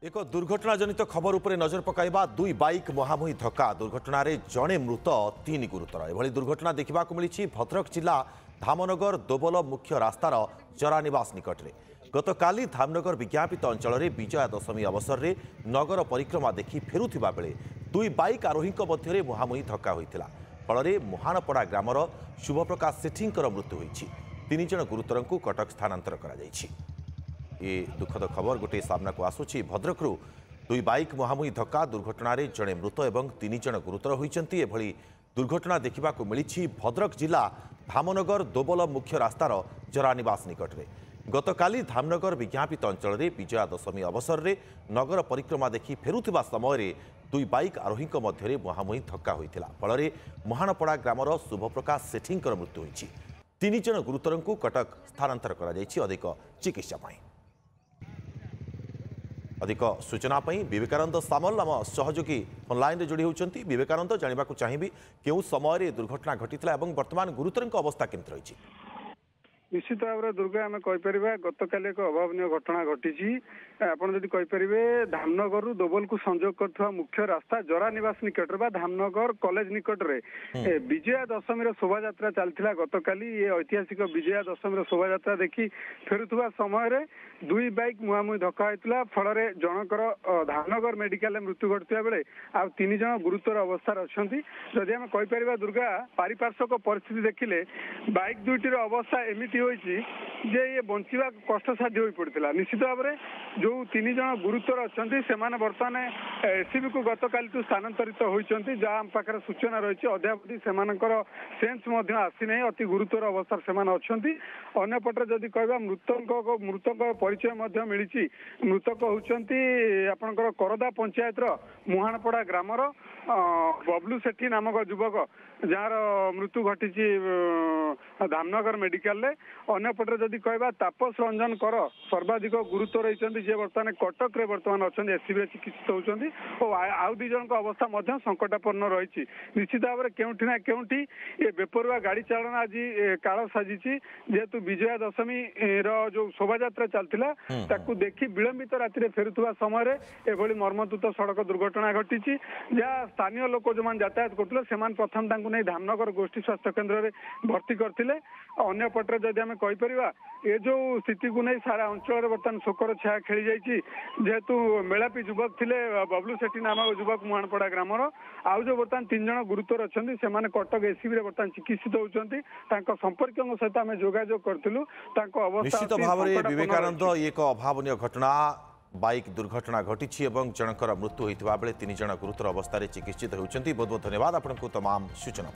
एक दुर्घटना जनित खबर उपर नजर पकाइबा दुई बाइक मुहांमुही धक्का दुर्घटन जड़े मृत तीन गुरुतर एभली दुर्घटना देखा मिली भद्रक जिला धामनगर दोबल मुख्य रास्तार जरानिवास निकट में गतकाली धामनगर विज्ञापित अंचल में विजया दशमी अवसर में नगर परिक्रमा देखि फेरुथिबा बेले दुई बाइक आरोही मध्य मुहांमुही धक्का होइतिला फल मुहानपड़ा ग्रामर शुभप्रकाश सेठींकर मृत्यु होइछि। तीन जन गुरुतर को कटक स्थानांतर करा जाइछि। ये दुखद खबर गोटे सामना को आसुची भद्रकरू दुई बाइक मुहांमुही धक्का दुर्घटन जड़े मृत और तीन जन गुरुतर होइछन्ति। एभली दुर्घटना देखा मिली भद्रक जिला धामनगर दोबल मुख्य रास्तार जरानिवास निकट में गतकाली धामनगर विज्ञापित अंचल में विजया दशमी अवसर में नगर परिक्रमा देखि फेरुथिबा समय दुई बाइक आरोही मध्य मुहांमुही धक्का होइतिला फल मुहानपड़ा ग्रामर शुभप्रकाश सेठींकर मृत्यु होइछि। तीन जन गुरुतर को कटक स्थानांतर करा जाइछि अधिक चिकित्सा पाई। अधिक सूचना विवेकानंद सामल आम सहयोगी ऑनलाइन जोड़ी होती। विवेकानंद जानवा चाहिए क्यों समय दुर्घटना घटी वर्तमान गुरुतर अवस्था केमती रही? निश्चित भाव में दुर्गा आम कहीपर गतकाली एक अभावन घटना घटी आपरे धामनगर दोबल को संजोग कर मुख्य रास्ता जरानिवास निकट धामनगर कॉलेज निकट में विजया दशमी शोभा चलता गतकाली ये ऐतिहासिक विजया दशमी शोभा यात्रा देखी फेरुवा समय दुई बाइक मुहांमुही धक्का होता फल जनकर धामनगर मेडिकल मृत्यु घटता बेले आ तीन जन गुरुतर अवस्था अच्छा जदि आम कहीपर दुर्गा पारिपार्श्विक परिस्थिति देखिले बाइक दुईटर अवस्था एमती जे ये बंचा कष्टसाध्य हो पड़ा। निश्चित भाव में जो तीन जन गुरुतर अच्छा से बर्तमान एससीबी को गतकाली स्थानांतरित होती जहाँ आम पाखे सूचना रही अद्यावधि से सेन्स आसी ना अति गुरुतर अवस्था से अच्छा। अंपटे जदि कह मृतक परिचय मिली मृतक होती आपंकर करदा पंचायत मुहानपड़ा ग्रामर बबलू सेठी नामक युवक जार मृत्यु घटी धामनगर मेडिकल अंपटे जदि कह तापस रंजन कर सर्वाधिक गुरुतर रही जे बर्तमान कटक बर्तमान अच्छा एससीबी चिकित्सित होती और आउ दी जन अवस्था संकटापन्न रही। निश्चित भाव में केउठी ना केउठी ये बेपरुआ गाड़ी चालन आज काल साजी जेहेतु विजया दशमी जो शोभा यात्रा चलता ताकू देखी विलंबित राति फेरुवा समय एभली मर्मन्तुत सड़क दुर्घटना घटी जहाँ स्थानीय लोक जो यातायात करते प्रथम नहीं धामनगर गोष्ठी स्वास्थ्य केन्द्र में भर्ती करते। अंपटे जदि आम कहीपर ये जो स्थिति को नहीं सारा अंचल बर्तमान शोकर छाया खेली जाइए जेहेतु मेलापी युवक थे बबलू सेठी नामक युवक मुहानपड़ा ग्रामर आउ जो बर्तमान तीन जन गुरुतर अच्छा से कटक एससीबी बर्तमान चिकित्सित होती संपर्क सहित आम जोगाजोग करूँ निश्चित भाव में विवेकानंद एक अभावन घटना बाइक दुर्घटना घटी जनकर मृत्यु होता बेले तीन जन गुरुतर अवस्था चिकित्सित होती। बहुत बहुत धन्यवाद आपको तमाम सूचना।